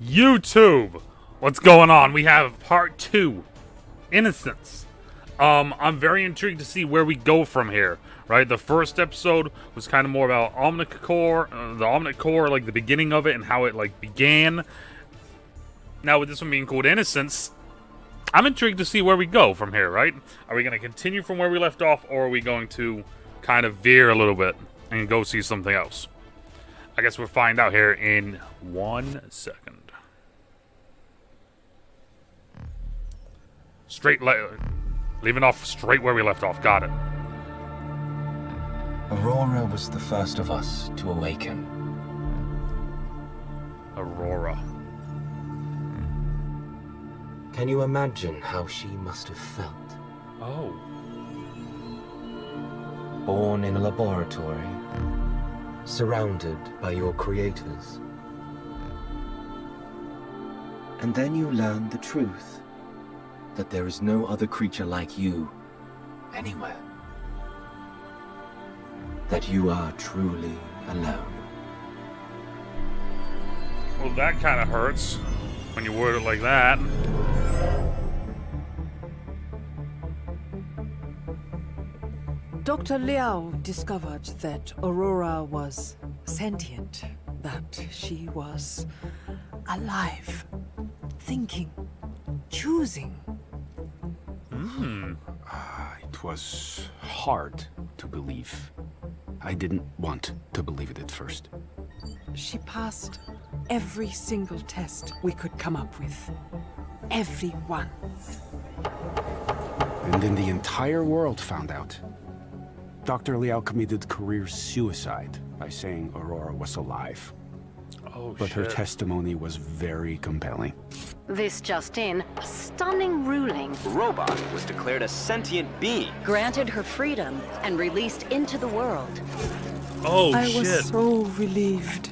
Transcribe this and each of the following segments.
YouTube, what's going on? We have part 2, Innocence. I'm very intrigued to see where we go from here, right? The first episode was kind of more about OMNICA Corp, the Omnic Corp, like the beginning of it and how it like began. Now with this one being called Innocence, I'm intrigued to see where we go from here, right? Are we going to continue from where we left off, or are we going to kind of veer a little bit and go see something else? I guess we'll find out here in 1 second. Leaving off straight where we left off. Got it. Aurora was the first of us to awaken. Aurora. Can you imagine how she must have felt? Oh. Born in a laboratory, surrounded by your creators. And then you learn the truth. That there is no other creature like you anywhere. That you are truly alone. Well, that kind of hurts when you word it like that. Dr. Liao discovered that Aurora was sentient, that she was alive, thinking, choosing. It was hard to believe. I didn't want to believe it at first. She passed every single test we could come up with. Every one. And then the entire world found out. Dr. Liao committed career suicide by saying Aurora was alive. Oh, but shit. her testimony was very compelling. This just in, a stunning ruling. The robot was declared a sentient being. Granted her freedom and released into the world. Oh, I shit. was so relieved.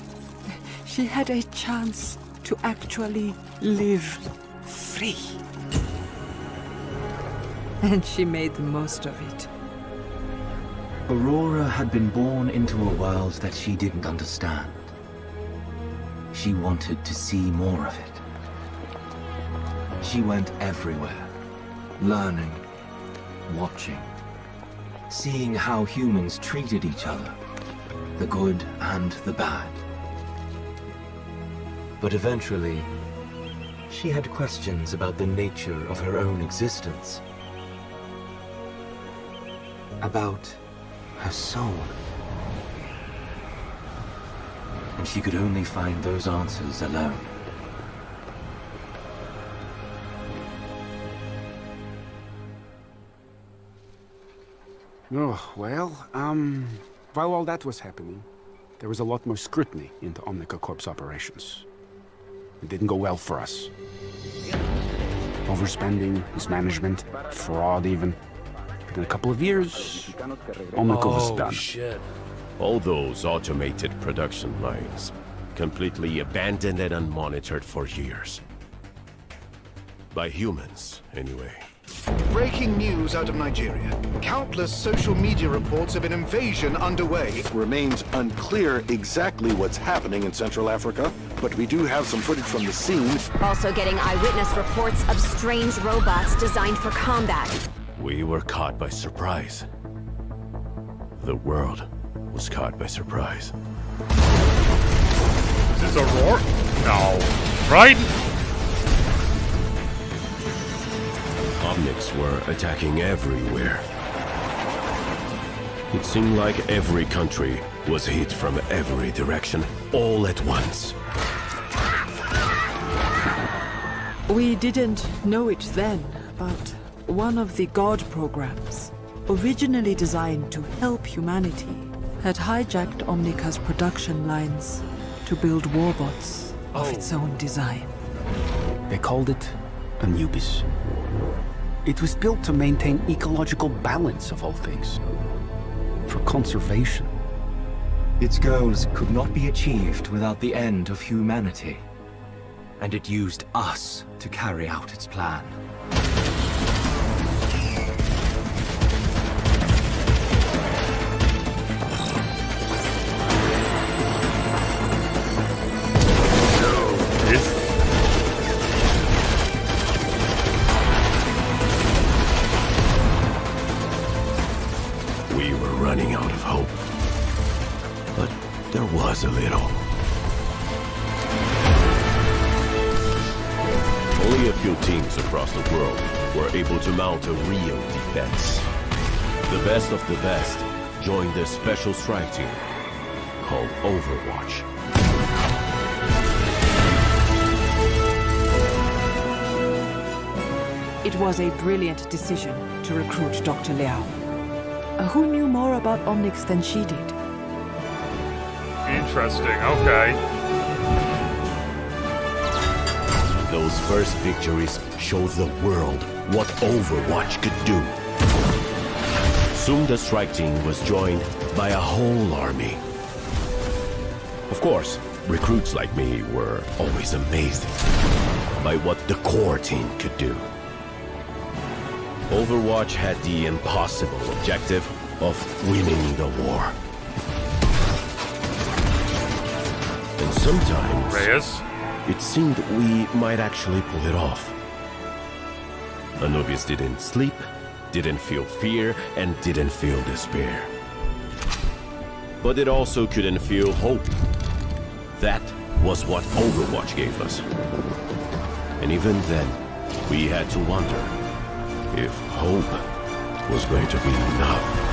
She had a chance to actually live free. And she made the most of it. Aurora had been born into a world that she didn't understand. She wanted to see more of it. She went everywhere, learning, watching, seeing how humans treated each other, the good and the bad. But eventually, she had questions about the nature of her own existence. About her soul. And she could only find those answers alone. Oh, well, while all that was happening, there was a lot more scrutiny into OMNICA Corp's operations. It didn't go well for us. Overspending, mismanagement, fraud even. In a couple of years, OMNICA was done. Shit. All those automated production lines, completely abandoned and unmonitored for years. By humans, anyway. Breaking news out of Nigeria. Countless social media reports of an invasion underway. It remains unclear exactly what's happening in Central Africa, but we do have some footage from the scene. Also getting eyewitness reports of strange robots designed for combat. We were caught by surprise. The world was caught by surprise. Is this Aurora? No. Right? Omnics were attacking everywhere. It seemed like every country was hit from every direction, all at once. We didn't know it then, but one of the God programs, originally designed to help humanity, had hijacked Omnica's production lines to build warbots of its own design. They called it Anubis. It was built to maintain ecological balance of all things. For conservation. Its goals could not be achieved without the end of humanity. And it used us to carry out its plan. We were running out of hope. But there was a little. Only a few teams across the world were able to mount a real defense. The best of the best joined the special strike team called Overwatch. It was a brilliant decision to recruit Dr. Liao. Who knew more about Omnics than she did? Interesting, okay. Those first victories showed the world what Overwatch could do. Soon the strike team was joined by a whole army. Of course, recruits like me were always amazed by what the core team could do. Overwatch had the impossible objective of winning the war. And sometimes Reyes? it seemed we might actually pull it off. Anubis didn't sleep, didn't feel fear, and didn't feel despair. But it also couldn't feel hope. That was what Overwatch gave us. And even then, we had to wonder if hope was going to be enough.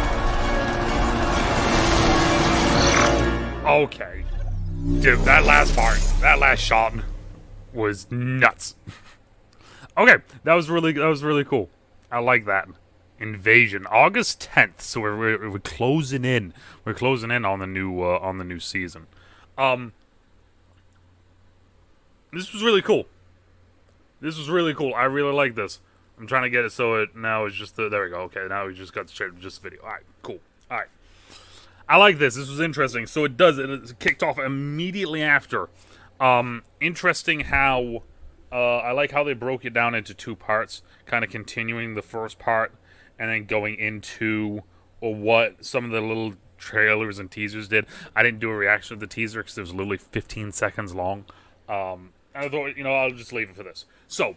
Okay. Dude, that last part, that last shot was nuts. Okay, that was really cool. I like that. Invasion, August 10th. So we're closing in. We're closing in on the new season. This was really cool. This was really cool. I really like this. I'm trying to get it so it now is just the, there we go. Okay, now we just got just the video. All right, cool. All right. I like this. This was interesting. So it kicked off immediately after. Interesting how I like how they broke it down into two parts, kind of continuing the first part and then going into what some of the little trailers and teasers did. I didn't do a reaction to the teaser because it was literally 15 seconds long. I thought, I'll just leave it for this. So,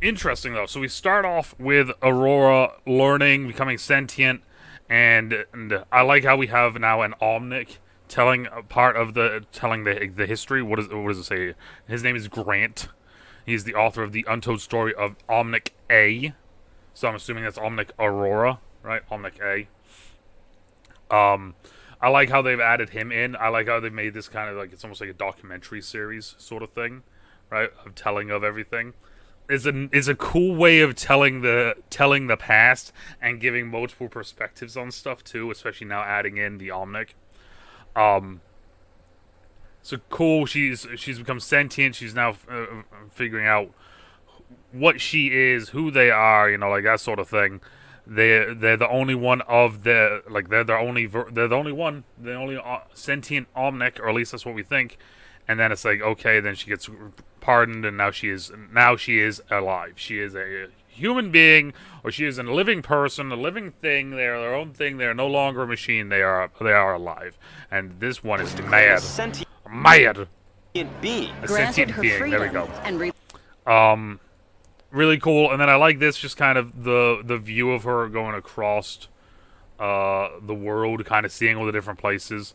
interesting though. So we start off with Aurora learning, becoming sentient, and I like how we have now an Omnic telling the history. What does it say? His name is Grant. He's the author of the untold story of Omnic A. So I'm assuming that's Omnic Aurora, right? Omnic A. I like how they've added him in. I like how they made this kind of like, it's almost like a documentary series sort of thing, right? Of telling of everything. Is a cool way of telling the past and giving multiple perspectives on stuff too, especially now adding in the Omnic. So cool. She's become sentient. She's now figuring out what she is, who they are, like that sort of thing. They're the only one of the they're the only sentient Omnic, or at least that's what we think. And then it's like, okay, then she gets pardoned, and now she is alive. She is a human being, or she is a living person, a living thing. They are their own thing. They are no longer a machine. They are alive. And this one is mad. Mad. Being. A sentient being. There we go. Really cool. And then I like this, just kind of the view of her going across the world, kind of seeing all the different places.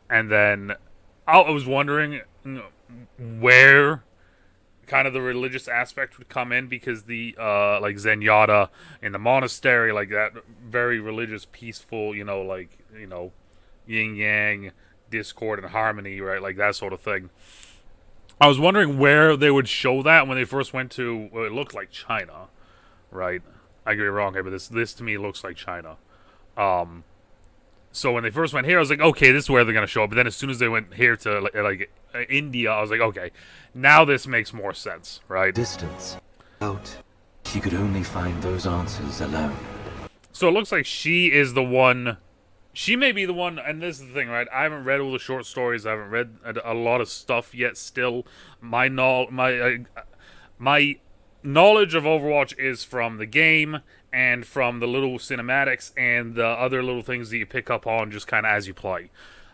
And then I was wondering where kind of the religious aspect would come in, because the like Zenyatta in the monastery, like that very religious, peaceful, yin yang, discord and harmony, right? Like that sort of thing. I was wondering where they would show that when they first went to, it looked like China, right? I could be wrong here, but this to me looks like China. So when they first went here, I was like, okay, this is where they're going to show up. But then as soon as they went here to, India, I was like, okay, now this makes more sense, right? Distance. Out. She could only find those answers alone. So it looks like she is the one. She may be the one, and this is the thing, right? I haven't read all the short stories. I haven't read a lot of stuff yet still. My knowledge of Overwatch is from the game and from the little cinematics and the other little things that you pick up on just kind of as you play.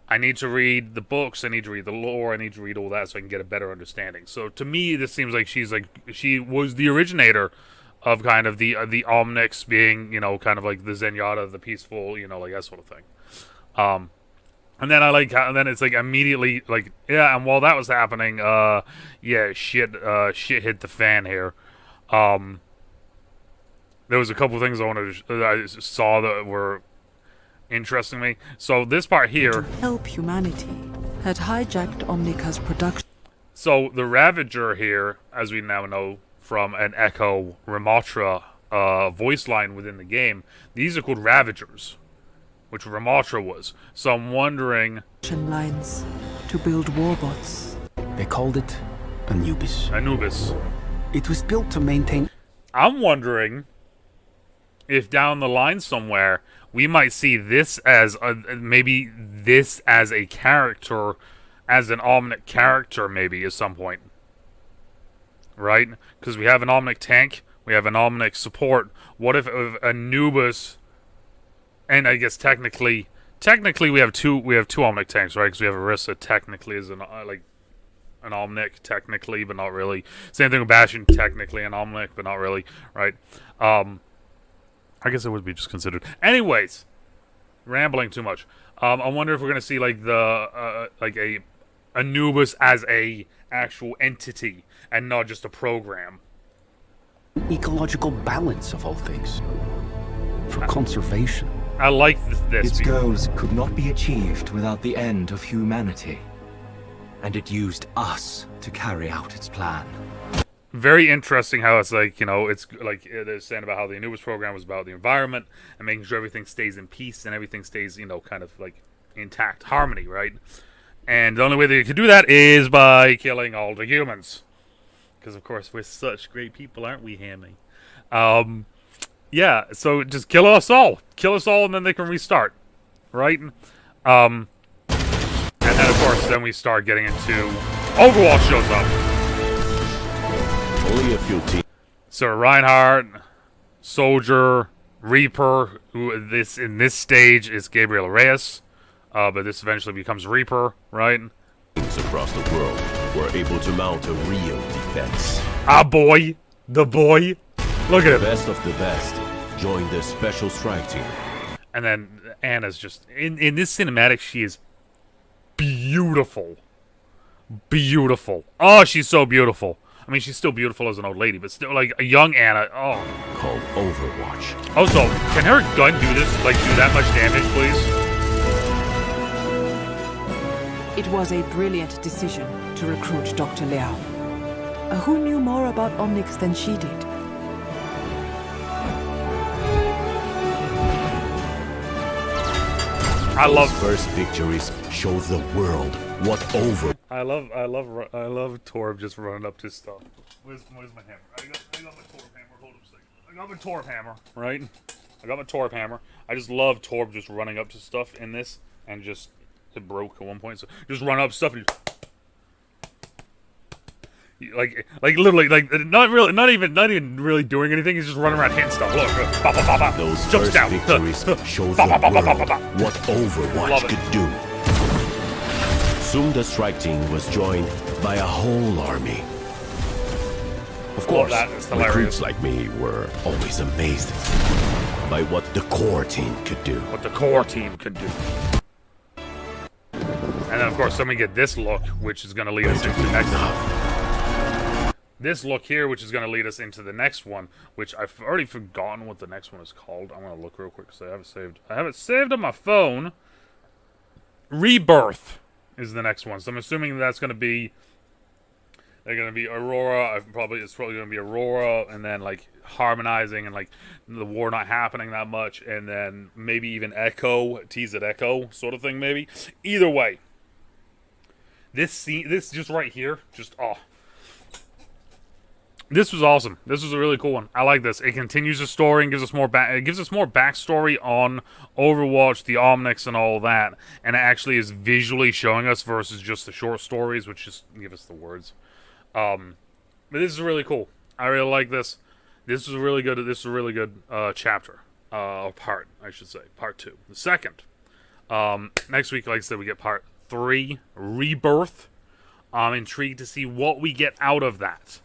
I need to read the books, I need to read the lore, I need to read all that so I can get a better understanding. So to me, this seems like she was the originator of kind of the Omnics being, you know, kind of like the Zenyatta, the peaceful, you know, like that sort of thing. And then I like how, and then it's like immediately like, yeah, and while that was happening, yeah, shit hit the fan here. There was a couple things I saw that were interesting me. So this part here, to help humanity, had hijacked OMNICA's production. So the Ravager here, as we now know from an Echo Ramatra voice line within the game, these are called Ravagers, which Ramatra was. So I'm wondering... lines to build warbots. They called it Anubis. Anubis. It was built to maintain... I'm wondering if down the line somewhere we might see this as maybe this as a character, as an Omnic character, maybe at some point, right? Because we have an Omnic tank, we have an Omnic support. What if Anubis, and I guess technically we have two Omnic tanks, right? Because we have Orisa technically as an an Omnic technically, but not really. Same thing with Bastion, technically an Omnic, but not really, right? I guess it would be just considered. Anyways, rambling too much. I wonder if we're gonna see like the like a Anubis as a actual entity and not just a program. Ecological balance of all things. For conservation. I like this. Its goals could not be achieved without the end of humanity. And it used us to carry out its plan. Very interesting how it's like, you know, it's like they're saying about how the Anubis program was about the environment and making sure everything stays in peace and everything stays, you know, kind of like intact harmony, right? And the only way they could do that is by killing all the humans. Because, of course, we're such great people, aren't we, Hammy? Yeah, so just kill us all. Kill us all and then they can restart, right? And then, of course, then we start getting into... Overwatch shows up. Only a few teams. So Reinhardt, Soldier, Reaper, who in this stage is Gabriel Reyes, but this eventually becomes Reaper, right? Across the world were able to mount a real defense. Ah, boy, the boy. Look at The him. best of the best joined the special strike team. And then Anna's just in this cinematic. She is beautiful, beautiful. Oh, she's so beautiful. I mean, she's still beautiful as an old lady, but still, like, a young Ana, oh. Called Overwatch. Also, can her gun do this, like, do that much damage, please? It was a brilliant decision to recruit Dr. Liao. Who knew more about Omnics than she did? I love first victories show the world what I love Torb just running up to stuff. Where's my hammer? I got my Torb hammer. Hold up a second. I got my Torb hammer, right? I got my Torb hammer. I just love Torb just running up to stuff in this and just it broke at one point. So just run up stuff and like literally not even really doing anything. He's just running around hitting stuff. Look, bop, bop, bop, bop. Those Jumps first down. victories show the Bop, bop, bop, world bop, bop. what Overwatch could do. Soon the strike team was joined by a whole army. Of course, that. It's hilarious. recruits like me were always amazed by what the core team could do. What the core team could do. And then, of course, then we get this look, which is going to lead us into the next one. This look here, which is going to lead us into the next one, which I've already forgotten what the next one is called. I'm going to look real quick because I have it saved. I have it saved on my phone. Rebirth is the next one. So I'm assuming that's going to be... They're going to be Aurora. It's probably going to be Aurora, and then, like, harmonizing and, like, the war not happening that much, and then maybe even Echo, tease at Echo sort of thing, maybe. Either way. This scene, this just right here, just, oh. This was awesome. This was a really cool one. I like this. It continues the story and gives us more backstory on Overwatch, the Omnics, and all that. And it actually is visually showing us versus just the short stories, which just give us the words. But this is really cool. I really like this. This is a really good. This is a really good chapter, or part, I should say, part 2. The second. Next week, like I said, we get part 3, Rebirth. I'm intrigued to see what we get out of that.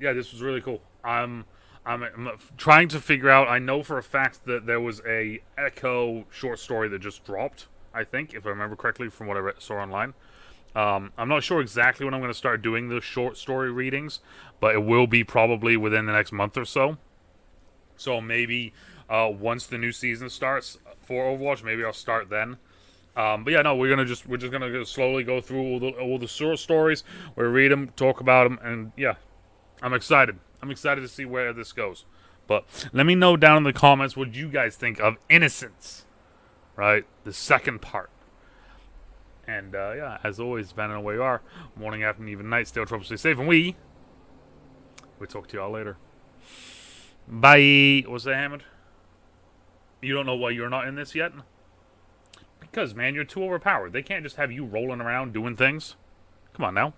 yeah, this was really cool. I'm trying to figure out. I know for a fact that there was a Echo short story that just dropped. I think, if I remember correctly, from what I saw online. I'm not sure exactly when I'm going to start doing the short story readings, but it will be probably within the next month or so. So maybe once the new season starts for Overwatch, maybe I'll start then. But yeah, no, we're just gonna slowly go through all the short stories. We'll read them, talk about them, and yeah, I'm excited. I'm excited to see where this goes. But let me know down in the comments what you guys think of Innocence, right? The second part. And yeah, as always, depending on where you are, morning, afternoon, even night, stay trouble, stay safe, and we'll talk to y'all later. Bye. What's that, Hammond? You don't know why you're not in this yet? Because, man, you're too overpowered. They can't just have you rolling around doing things. Come on now.